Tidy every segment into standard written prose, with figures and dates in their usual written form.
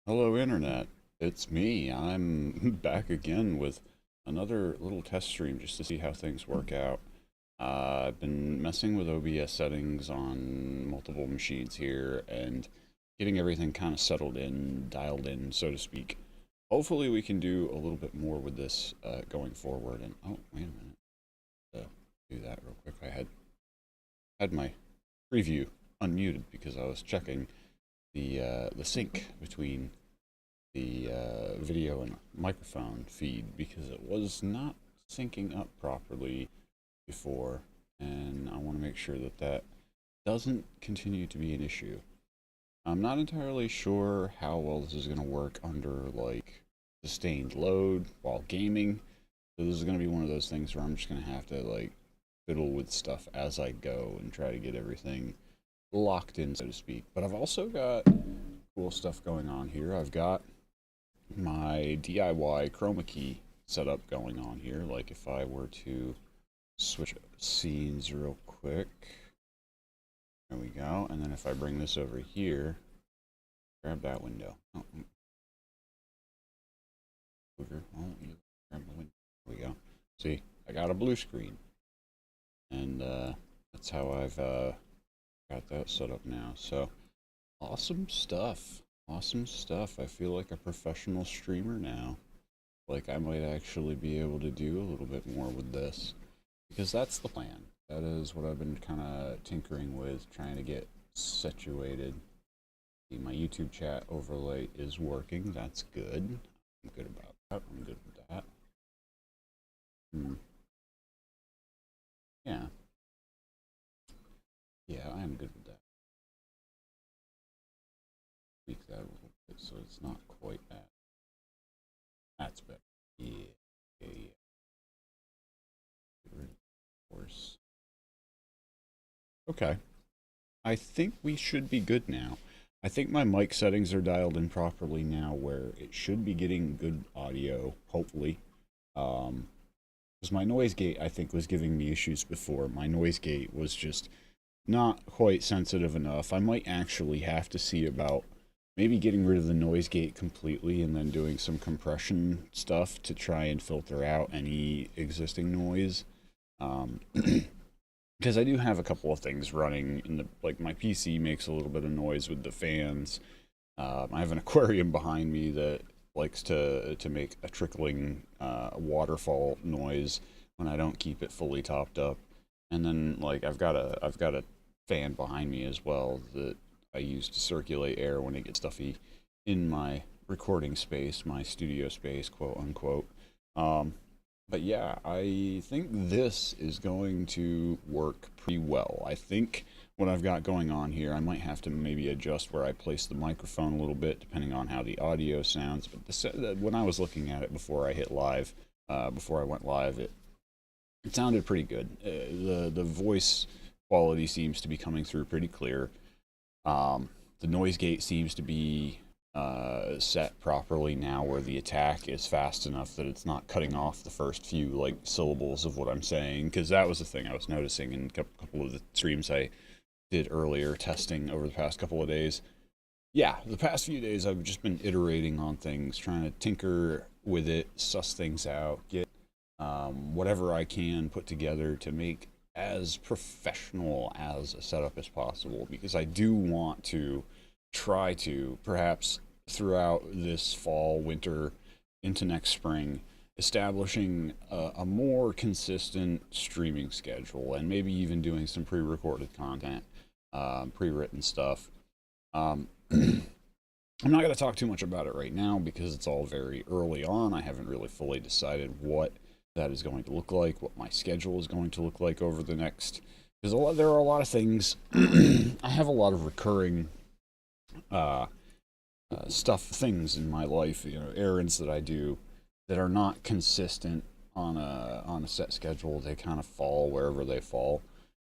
Hello, Internet. It's me. I'm back again with another little test stream just to see how things work out. I've been messing with OBS settings on multiple machines here and getting everything kind of settled in, dialed in, so to speak. Hopefully, we can do a little bit more with this going forward. And oh, wait a minute. Do that real quick. I had my preview unmuted because I was checking the sync between the video and microphone feed because it was not syncing up properly before, and I want to make sure that that doesn't continue to be an issue. I'm not entirely sure how well this is going to work under like sustained load while gaming. So this is going to be one of those things where I'm just going to have to like fiddle with stuff as I go and try to get everything locked in, so to speak. But I've also got cool stuff going on here. I've got my DIY chroma key setup going on here. Like if I were to switch scenes real quick, there we go. And then if I bring this over here, grab that window. Oh, grab the window. There we go. See, I got a blue screen, and that's how I've got that set up now. So awesome stuff. Awesome stuff. I feel like a professional streamer now. Like I might actually be able to do a little bit more with this. Because that's the plan. That is what I've been kind of tinkering with, trying to get situated. See, my YouTube chat overlay is working. That's good. I'm good about that. I'm good with that. Yeah. Yeah, I am good with that. Tweak that a little bit so it's not quite that. That's better. Yeah. Yeah, yeah. Get rid of the horse. Okay. I think we should be good now. I think my mic settings are dialed in properly now where it should be getting good audio, hopefully. Because my noise gate, I think, was giving me issues before. My noise gate was just not quite sensitive enough. I might actually have to see about maybe getting rid of the noise gate completely and then doing some compression stuff to try and filter out any existing noise. Because I do have a couple of things running in the like my PC makes a little bit of noise with the fans. I have an aquarium behind me that likes to make a trickling waterfall noise when I don't keep it fully topped up. And then like I've got a fan behind me as well that I use to circulate air when it gets stuffy in my recording space, my studio space, quote unquote. Um, but yeah, I think this is going to work pretty well. I think what I've got going on here, I might have to maybe adjust where I place the microphone a little bit, depending on how the audio sounds. But when I was looking at it before I hit live, before I went live, it sounded pretty good. The voice quality seems to be coming through pretty clear. The noise gate seems to be set properly now where the attack is fast enough that it's not cutting off the first few like syllables of what I'm saying, because that was the thing I was noticing in a couple of the streams I did earlier testing over the past couple of days. Yeah, the past few days I've just been iterating on things, trying to tinker with it, suss things out, get whatever I can put together to make as professional as a setup as possible, because I do want to try to perhaps throughout this fall, winter, into next spring, establishing a more consistent streaming schedule and maybe even doing some pre-recorded content, pre-written stuff. I'm not going to talk too much about it right now because it's all very early on. I haven't really fully decided what that is going to look like, what my schedule is going to look like over the next. Because there are a lot of things. I have a lot of recurring uh, things in my life, errands that I do that are not consistent on a set schedule. They kind of fall wherever they fall.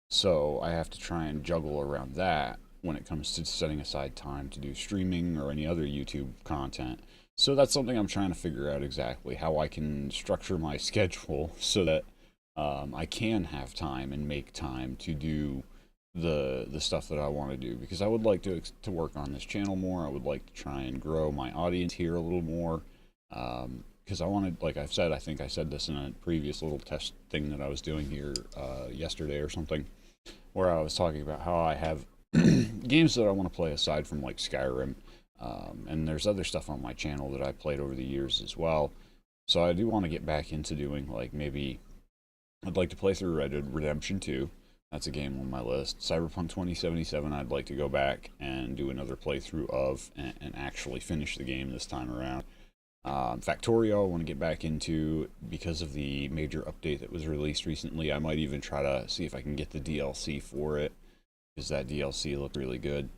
So I have to try and juggle around that when it comes to setting aside time to do streaming or any other YouTube content. So that's something I'm trying to figure out exactly how I can structure my schedule so that I can have time and make time to do the stuff that I want to do, because I would like to work on this channel more. I would like to try and grow my audience here a little more. Because I wanted, like I've said, I think I said this in a previous little test thing that I was doing here yesterday or something, where I was talking about how I have games that I want to play aside from like Skyrim, and there's other stuff on my channel that I played over the years as well. So I do want to get back into doing, like, maybe I'd like to play through Red Dead Redemption 2. That's a game on my list. Cyberpunk 2077, I'd like to go back and do another playthrough of, and actually finish the game this time around. Factorio, I want to get back into because of the major update that was released recently. I might even try to see if I can get the DLC for it, because that DLC looked really good.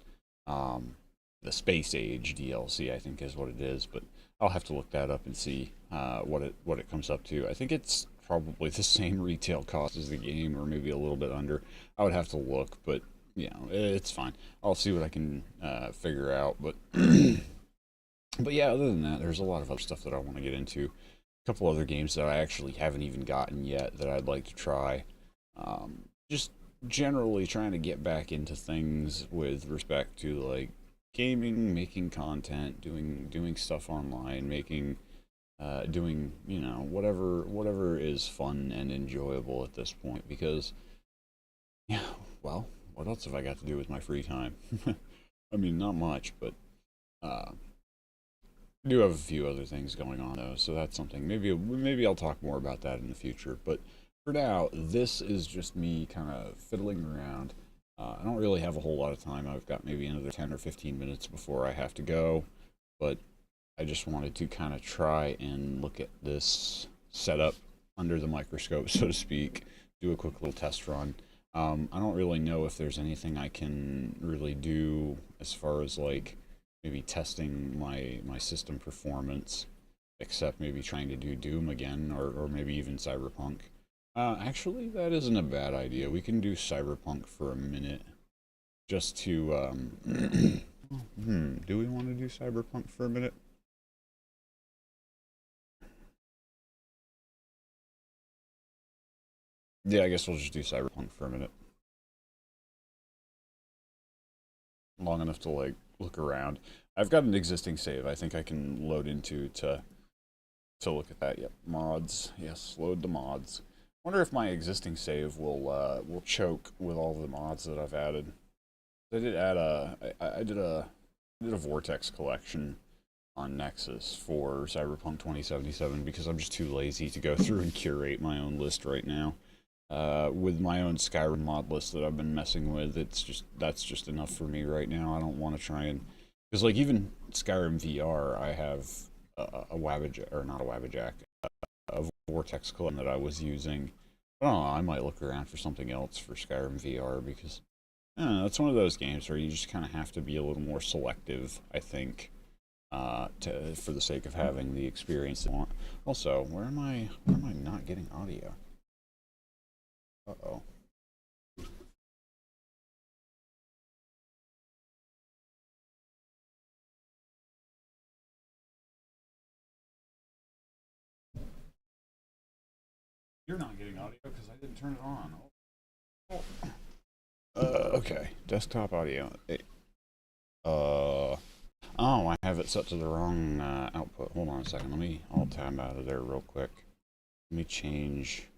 The Space Age DLC, I think, is what it is, but I'll have to look that up and see what it comes up to. I think it's probably the same retail cost as the game, or maybe a little bit under. I would have to look, but you know, it's fine. I'll see what I can figure out. But but yeah, other than that, there's a lot of other stuff that I want to get into. A couple other games that I actually haven't even gotten yet that I'd like to try. Just generally trying to get back into things with respect to like gaming, making content, doing stuff online, making doing, you know, whatever is fun and enjoyable at this point, because yeah, well, what else have I got to do with my free time? I mean, not much, but uh I do have a few other things going on though, so that's something. Maybe I'll talk more about that in the future. But for now, this is just me kind of fiddling around. I don't really have a whole lot of time. I've got maybe another 10 or 15 minutes before I have to go, but I just wanted to kind of try and look at this setup under the microscope, so to speak. Do a quick little test run. I don't really know if there's anything I can really do as far as like maybe testing my system performance, except maybe trying to do Doom again, or maybe even Cyberpunk. Actually, that isn't a bad idea. We can do Cyberpunk for a minute, just to do we want to do Cyberpunk for a minute? Yeah, I guess we'll just do Cyberpunk for a minute. Long enough to like look around. I've got an existing save I think I can load into to look at that. Yep, mods. Yes, load the mods. Wonder if my existing save will choke with all the mods that I've added. I did add I did a Vortex collection on Nexus for Cyberpunk 2077 because I'm just too lazy to go through and curate my own list right now. With my own Skyrim mod list that I've been messing with, that's just enough for me right now. I don't want to try and, because like even Skyrim VR, I have a Wabbajack, or not a Wabbajack, a Vortex collection that I was using. I don't know, I might look around for something else for Skyrim VR, because I don't know, it's one of those games where you just kind of have to be a little more selective, I think, for the sake of having the experience that I want. Also, where am I not getting audio? Uh-oh. You're not getting audio because I didn't turn it on. Okay. Desktop audio. Oh, I have it set to the wrong output. Hold on a second. I'll tab out of there real quick. Let me change.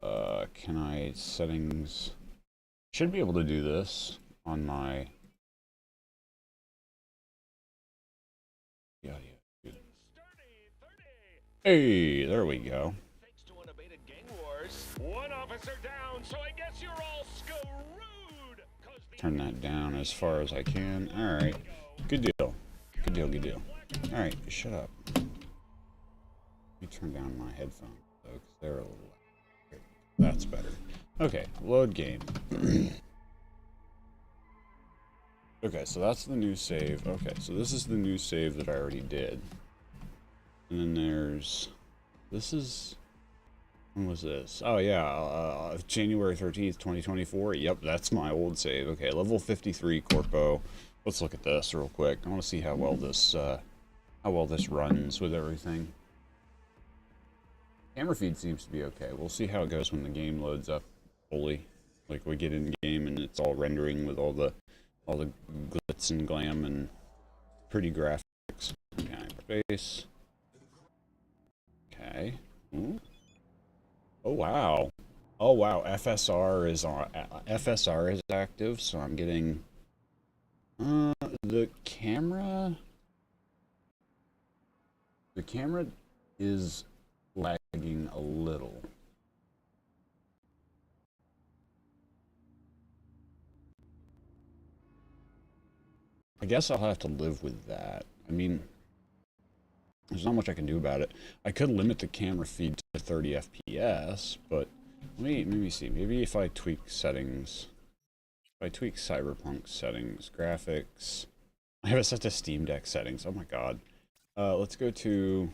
Can I settings? Should be able to do this on my. Yeah. Hey, there we go. Thanks to unabated gang wars. One officer down, so I guess you're all screwed. Turn that down as far as I can. Alright. Good deal. Good deal, good deal. Alright, shut up. Let me turn down my headphones, though, because they're a little loud. That's better. Okay, load game. Okay, so that's the new save. Okay, so this is the new save that I already did. And then there's... This is... When was this? Oh yeah, January 13th, 2024. Yep, that's my old save. Okay, level 53 Corpo. Let's look at this real quick. I want to see how well this runs with everything. Camera feed seems to be okay. We'll see how it goes when the game loads up fully. Like we get in game and it's all rendering with all the glitz and glam and pretty graphics. Okay, space. Okay. Ooh. Oh wow. Oh wow. FSR is on. FSR is active, so I'm getting. The camera. The camera is lagging a little. I guess I'll have to live with that. I mean, there's not much I can do about it. I could limit the camera feed to 30 FPS, but let me see. Maybe if I tweak settings, if I tweak Cyberpunk settings, graphics, I have it set to Steam Deck settings. Oh my god. Let's go to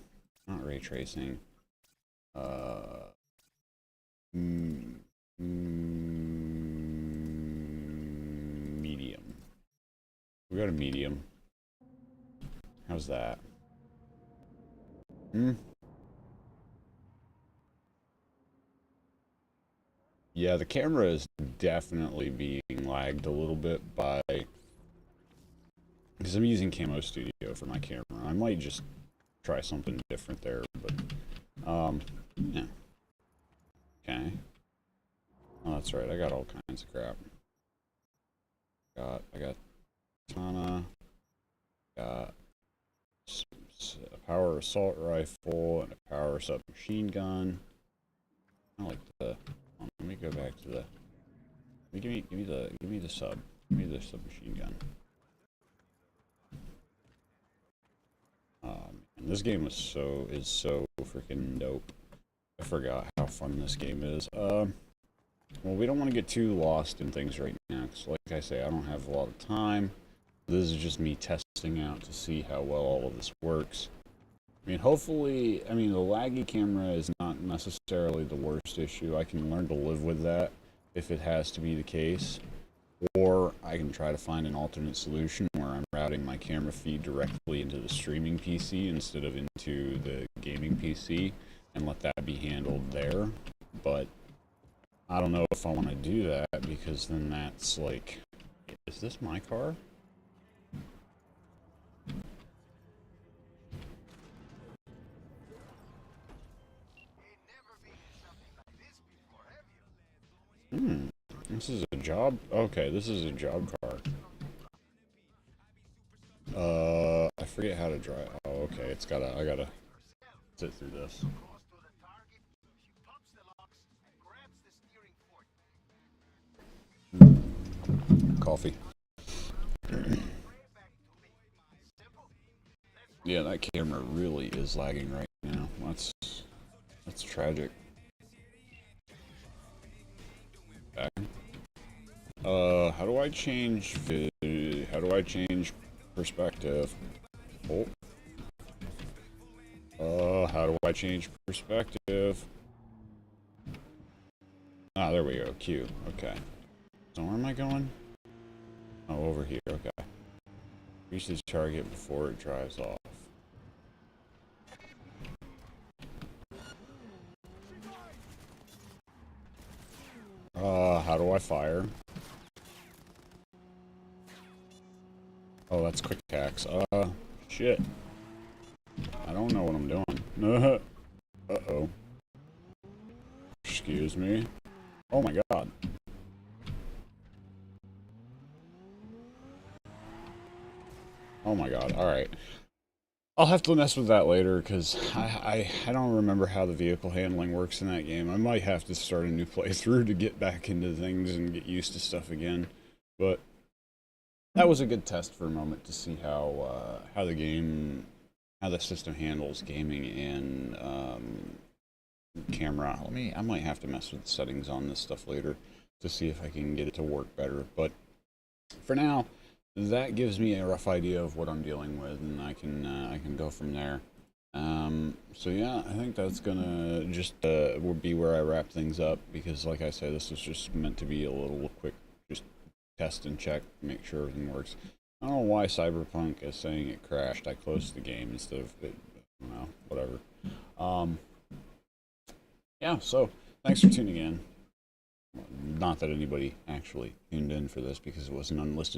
not ray tracing. Medium. We go to medium. How's that? Yeah, the camera is definitely being lagged a little bit by because I'm using Camo Studio for my camera. I might just try something different there, but yeah. Okay. Oh, that's right. I got all kinds of crap. I got Katana. Got a power assault rifle and a power submachine gun. I like the. Let me go back to the. Give me the sub. Give me the submachine gun. And this game is so freaking dope. I forgot how fun this game is. Well, we don't want to get too lost in things right now, because like I say, I don't have a lot of time. This is just me testing out to see how well all of this works. I mean, hopefully, the laggy camera is not necessarily the worst issue. I can learn to live with that if it has to be the case. Or I can try to find an alternate solution where I'm routing my camera feed directly into the streaming PC instead of into the gaming PC and let that be handled there. But I don't know if I want to do that because then that's like, is this my car? This is a job? Okay, this is a job car. I forget how to drive. Oh, okay, I gotta sit through this. Coffee. Yeah, that camera really is lagging right now. That's tragic. Back. How do I change how do I change perspective? Oh. How do I change perspective? Ah, there we go. Q. Okay. So where am I going? Oh, over here. Okay. Reach the target before it drives off. How do I fire? Oh, that's quick attacks. Shit. I don't know what I'm doing. Uh-oh. Excuse me. Oh my god. Oh my god. Alright. I'll have to mess with that later, because I don't remember how the vehicle handling works in that game. I might have to start a new playthrough to get back into things and get used to stuff again. But that was a good test for a moment to see how the system handles gaming and camera. I might have to mess with the settings on this stuff later to see if I can get it to work better. But for now, that gives me a rough idea of what I'm dealing with, and I can go from there. So yeah, I think that's gonna just will be where I wrap things up, because like I said, this was just meant to be a little quick, just test and check, make sure everything works. I don't know why Cyberpunk is saying it crashed. I closed the game instead of it, I don't know, whatever. Yeah, so thanks for tuning in. not that anybody actually tuned in for this because it was an unlisted